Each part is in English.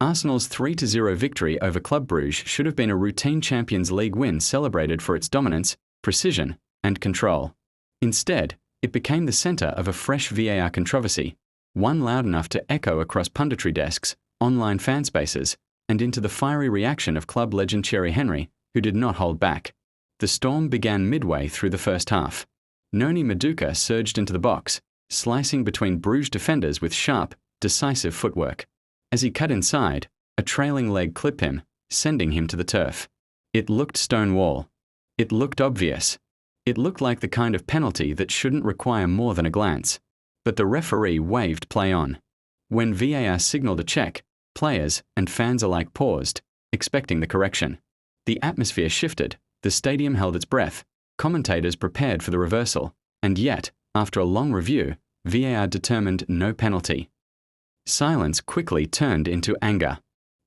Arsenal's 3-0 victory over Club Brugge should have been a routine Champions League win celebrated for its dominance, precision, and control. Instead, it became the centre of a fresh VAR controversy, one loud enough to echo across punditry desks, online fan spaces, and into the fiery reaction of club legend Thierry Henry, who did not hold back. The storm began midway through the first half. Noni Madueke surged into the box, slicing between Bruges defenders with sharp, decisive footwork. As he cut inside, a trailing leg clipped him, sending him to the turf. It looked Stonewall. It looked obvious. It looked like the kind of penalty that shouldn't require more than a glance. But the referee waved play on. When VAR signaled a check, players and fans alike paused, expecting the correction. The atmosphere shifted, the stadium held its breath, commentators prepared for the reversal, and yet, after a long review, VAR determined no penalty. Silence quickly turned into anger.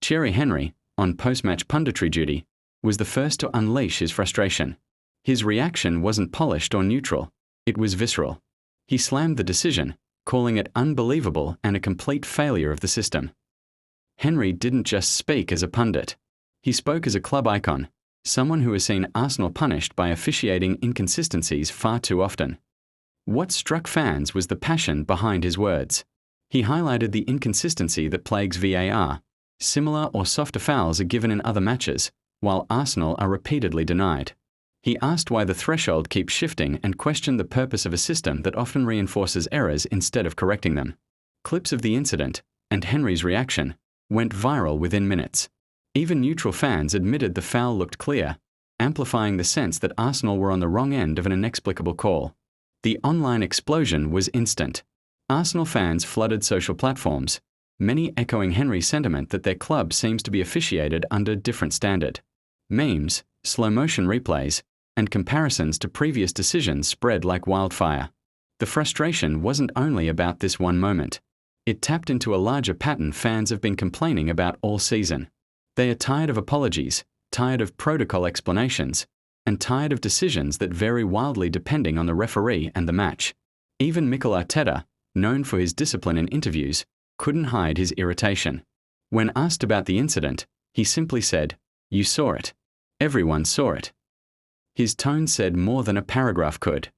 Thierry Henry, on post-match punditry duty, was the first to unleash his frustration. His reaction wasn't polished or neutral, it was visceral. He slammed the decision, calling it unbelievable and a complete failure of the system. Henry didn't just speak as a pundit. He spoke as a club icon, someone who has seen Arsenal punished by officiating inconsistencies far too often. What struck fans was the passion behind his words. He highlighted the inconsistency that plagues VAR. Similar or softer fouls are given in other matches, while Arsenal are repeatedly denied. He asked why the threshold keeps shifting and questioned the purpose of a system that often reinforces errors instead of correcting them. Clips of the incident, and Henry's reaction, went viral within minutes. Even neutral fans admitted the foul looked clear, amplifying the sense that Arsenal were on the wrong end of an inexplicable call. The online explosion was instant. Arsenal fans flooded social platforms, many echoing Henry's sentiment that their club seems to be officiated under a different standard. Memes, slow-motion replays, and comparisons to previous decisions spread like wildfire. The frustration wasn't only about this one moment. It tapped into a larger pattern fans have been complaining about all season. They are tired of apologies, tired of protocol explanations, and tired of decisions that vary wildly depending on the referee and the match. Even Mikel Arteta, known for his discipline in interviews, couldn't hide his irritation. When asked about the incident, he simply said, "You saw it. Everyone saw it." His tone said more than a paragraph could.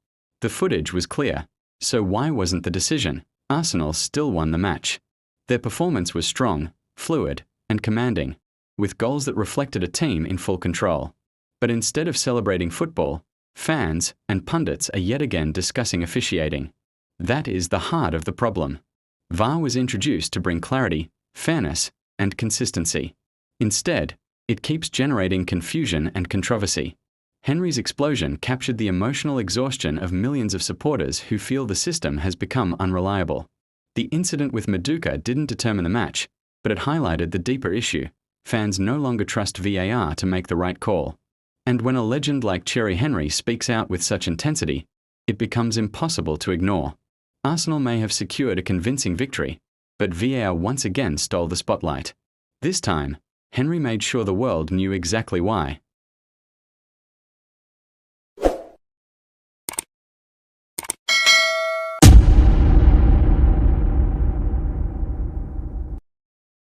The footage was clear, so why wasn't the decision? Arsenal still won the match. Their performance was strong, fluid, and commanding, with goals that reflected a team in full control. But instead of celebrating football, fans and pundits are yet again discussing officiating. That is the heart of the problem. VAR was introduced to bring clarity, fairness, and consistency. Instead, it keeps generating confusion and controversy. Henry's explosion captured the emotional exhaustion of millions of supporters who feel the system has become unreliable. The incident with Madueke didn't determine the match, but it highlighted the deeper issue. Fans no longer trust VAR to make the right call. And when a legend like Thierry Henry speaks out with such intensity, it becomes impossible to ignore. Arsenal may have secured a convincing victory, but VAR once again stole the spotlight. This time, Henry made sure the world knew exactly why.